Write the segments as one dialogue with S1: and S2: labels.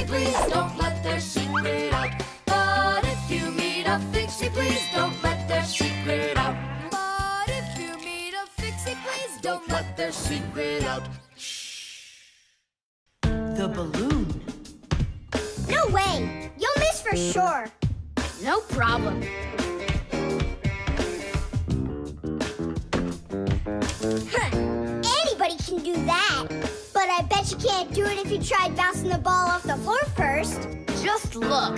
S1: please don't let their secret out. But if you meet a Fixie, please don't let their secret out. But if you meet a Fixie, please don't let their secret out.
S2: The balloon.
S3: No way! You'll miss for sure.
S4: No problem.
S3: Anybody can do that. But I bet you can't do it if you tried bouncing the ball off the floor first.
S4: Just look.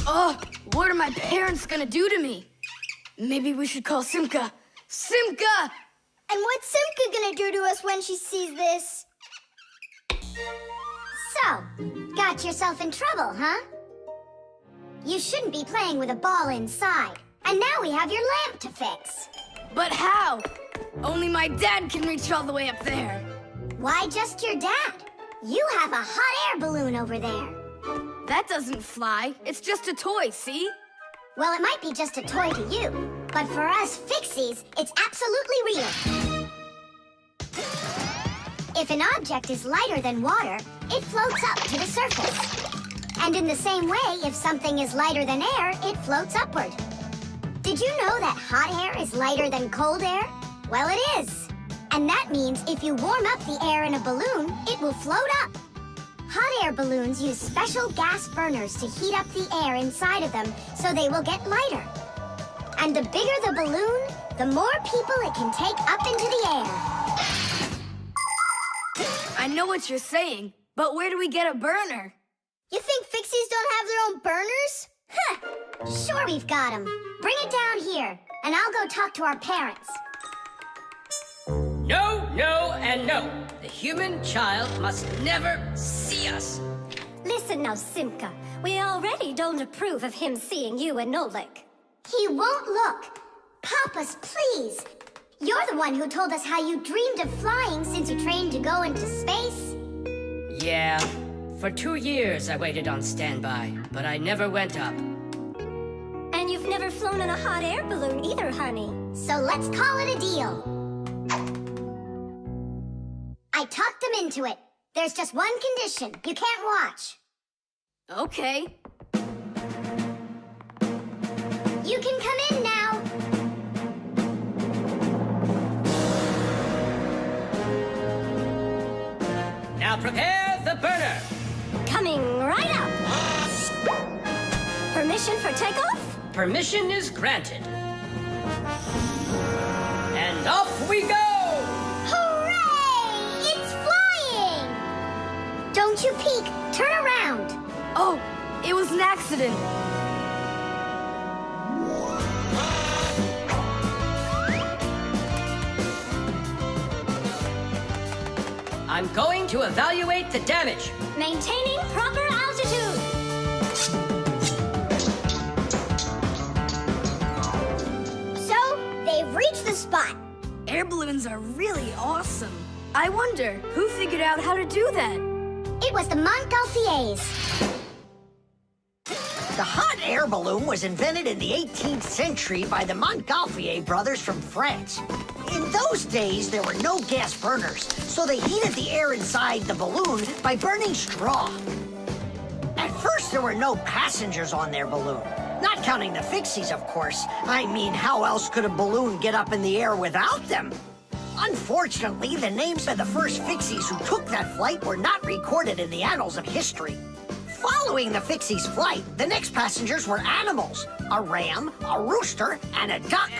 S4: Oh, what are my parents gonna do to me? Maybe we should call Simka. Simka!
S3: And what's Simka gonna do to us when she sees this? So, got yourself in trouble, huh? You shouldn't be playing with a ball inside. And now we have your lamp to fix.
S4: But how? Only my dad can reach all the way up there.
S3: Why just your dad? You have a hot air balloon over there.
S4: That doesn't fly. It's just a toy, see?
S3: Well, it might be just a toy to you, but for us Fixies, it's absolutely real. If an object is lighter than water, it floats up to the surface. And in the same way, if something is lighter than air, it floats upward. Did you know that hot air is lighter than cold air? Well, it is. And that means if you warm up the air in a balloon, it will float up. Hot air balloons use special gas burners to heat up the air inside of them so they will get lighter. And the bigger the balloon, the more people it can take up into the air.
S4: I know what you're saying, but where do we get a burner?
S3: You think Fixies don't have their own burners? Huh! Sure we've got them. Bring it down here, and I'll go talk to our parents.
S5: No, no, and no. The human child must never see us.
S6: Listen now, Simka. We already don't approve of him seeing you and Nolik.
S3: He won't look. Papus, please. You're the one who told us how you dreamed of flying since you trained to go into space.
S5: Yeah, for 2 years I waited on standby, but I never went up.
S6: And you've never flown in a hot air balloon either, honey.
S3: So let's call it a deal. I talked them into it. There's just one condition. You can't watch.
S4: Okay.
S3: You can come in now.
S5: Now prepare the burner.
S6: Coming right up. Permission for takeoff?
S5: Permission is granted. And off we go!
S3: Hooray! It's flying! Don't you peek. Turn around.
S4: Oh, it was an accident.
S5: I'm going to evaluate the damage.
S6: Maintaining proper altitude.
S3: So, they've reached the spot.
S4: Air balloons are really awesome. I wonder, who figured out how to do that?
S3: It was the Montgolfiers.
S2: The hot air balloon was invented in the 18th century by the Montgolfier brothers from France. In those days, there were no gas burners, so they heated the air inside the balloon by burning straw. At first, there were no passengers on their balloon. Not counting the Fixies, of course. I mean, how else could a balloon get up in the air without them? Unfortunately, the names of the first Fixies who took that flight were not recorded in the annals of history. Following the Fixies' flight, the next passengers were animals: a ram, a rooster, and a duck.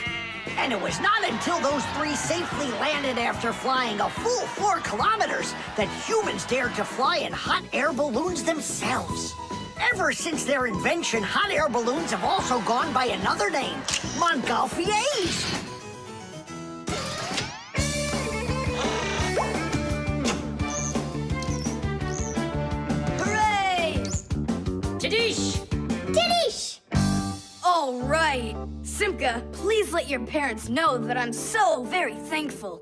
S2: And it was not until those three safely landed after flying a full 4 kilometers that humans dared to fly in hot air balloons themselves. Ever since their invention, hot air balloons have also gone by another name: Montgolfiers.
S4: Hooray!
S5: Tadish!
S3: Didish!
S4: All right. Simka, please let your parents know that I'm so very thankful.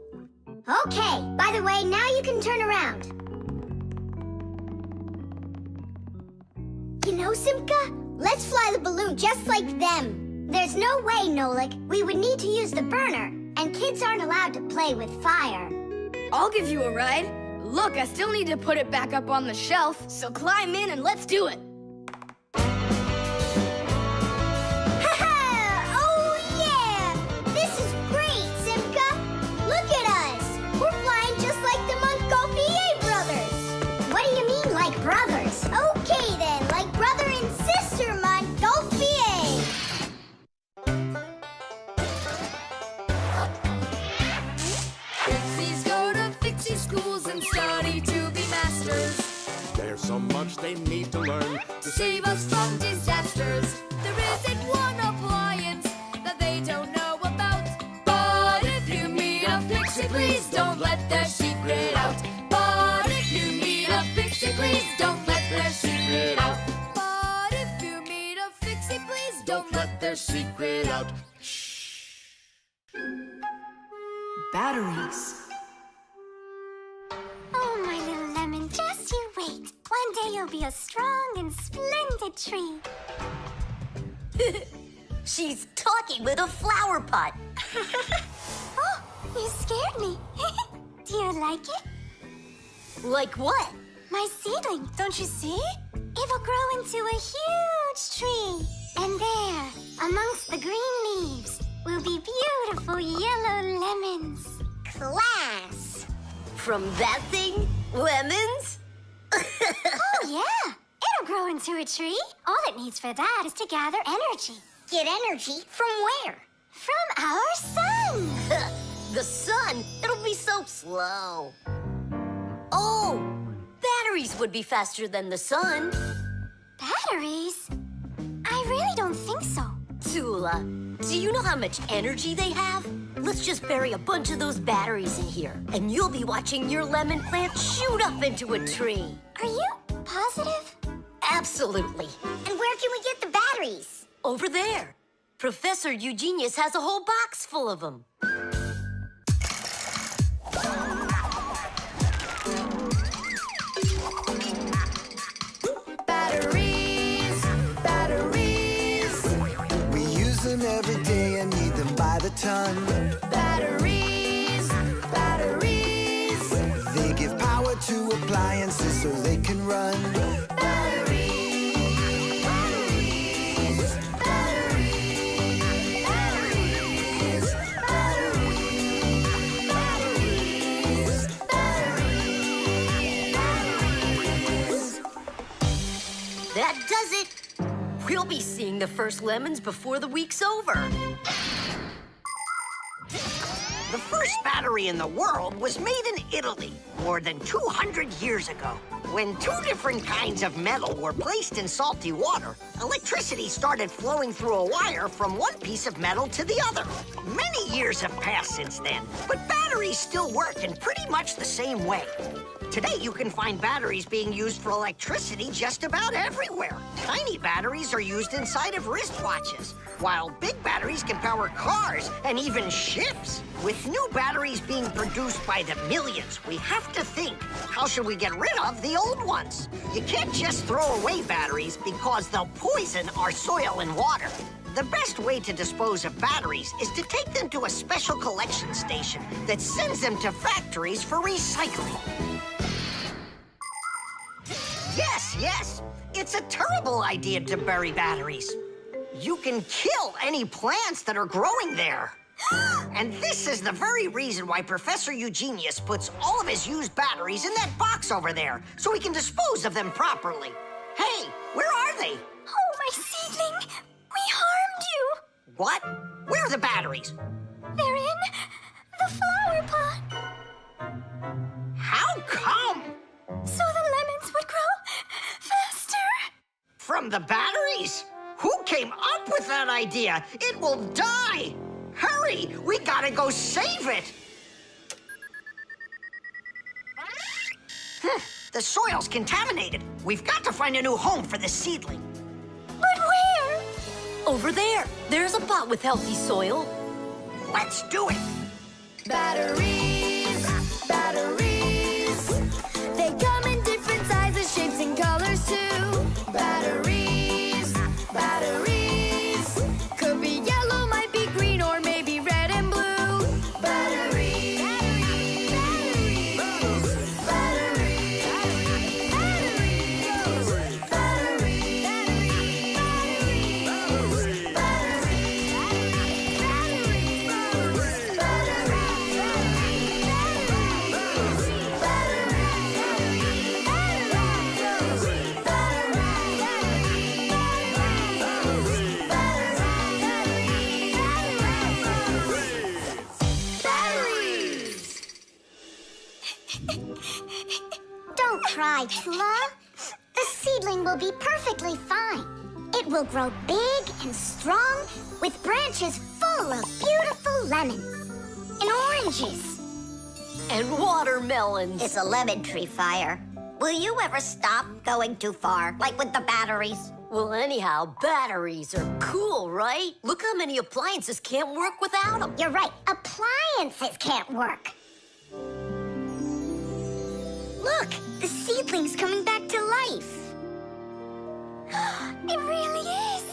S3: Okay, by the way, now you can turn around. You know, Simka, let's fly the balloon just like them. There's no way, Nolik, we would need to use the burner, and kids aren't allowed to play with fire.
S4: I'll give you a ride. Look, I still need to put it back up on the shelf, so climb in and let's do it.
S3: Oh yeah! This is great, Simka! Look at us! We're flying just like the Montgolfier brothers! What do you mean, like brothers? Okay then, like brother and sister Montgolfier!
S1: Fixies go to Fixie schools and study to be masters.
S7: There's so much they need to learn
S1: To save us from disasters. There isn't one appliance that they don't know about. But if you meet a Fixie, please don't let their secret out. But if you meet a Fixie, please don't let their secret out. But if you meet a Fixie, please don't let their secret out.
S8: Batteries.
S3: Oh, my little lemon, just you wait. One day you'll be a strong and splendid tree.
S9: She's talking with a flower pot.
S3: Oh, you scared me. Do you like it?
S9: Like what?
S3: My seedling, don't you see? It will grow into a huge tree. And there, amongst the green leaves, will be beautiful yellow lemons.
S9: Class. From that thing? Lemons?
S3: Oh, yeah. It'll grow into a tree. All it needs for that is to gather energy.
S9: Get energy from where?
S3: From our sun.
S9: The sun? It'll be so slow. Oh, batteries would be faster than the sun.
S3: Batteries? I really don't think so.
S9: Toola, do you know how much energy they have? Let's just bury a bunch of those batteries in here, and you'll be watching your lemon plant shoot up into a tree.
S3: Are you positive?
S9: Absolutely.
S3: And where can we get the batteries?
S9: Over there. Professor Eugenius has a whole box full of them.
S1: Batteries, batteries,
S10: We use them every day and need them by the ton.
S1: batteries, batteries,
S10: They give power to appliances so they can run.
S1: batteries, batteries, batteries, batteries, batteries, batteries.
S9: That does it. We'll be seeing the first lemons before the week's over.
S2: The first battery in the world was made in Italy more than 200 years ago. When two different kinds of metal were placed in salty water, electricity started flowing through a wire from one piece of metal to the other. Many years have passed since then, but batteries still work in pretty much the same way. Today, you can find batteries being used for electricity just about everywhere. Tiny batteries are used inside of wristwatches, while big batteries can power cars and even ships. With new batteries being produced by the millions, we have to think, how should we get rid of the old ones? You can't just throw away batteries because they'll poison our soil and water. The best way to dispose of batteries is to take them to a special collection station that sends them to factories for recycling. Yes, it's a terrible idea to bury batteries. You can kill any plants that are growing there. And this is the very reason why Professor Eugenius puts all of his used batteries in that box over there, so he can dispose of them properly. Hey, where are they?
S3: Oh, my seedling! We harmed you!
S2: What? Where are the batteries?
S3: They're in the flower pot.
S2: How come?
S3: So the lemons would grow faster.
S2: From the batteries? Who came up with that idea? It will die! Hurry! We gotta go save it! The soil's contaminated. We've got to find a new home for the seedling.
S3: But where?
S9: Over there. There's a pot with healthy soil.
S2: Let's do it!
S1: Batteries, batteries. They come in different sizes, shapes, and colors too. Batteries, batteries. Could be yellow, might be green, or maybe red and blue. Batteries, batteries, batteries.
S3: Don't cry, Toola. The seedling will be perfectly fine. It will grow big and strong with branches full of beautiful lemons and oranges.
S9: And watermelons.
S3: It's a lemon tree fire. Will you ever stop going too far, like with the batteries?
S9: Well, anyhow, batteries are cool, right? Look how many appliances can't work without them.
S3: You're right. Appliances can't work. Look, the seedling's coming back to life. It really is.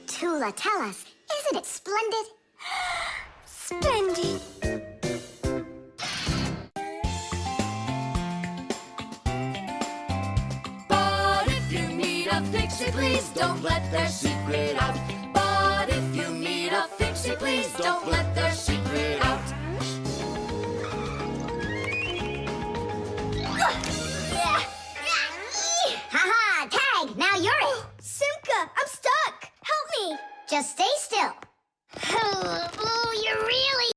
S3: Toola, tell us, isn't it splendid? Splendid.
S1: But if you meet a Fixie, please don't let their secret out. But if you meet a Fixie, please don't let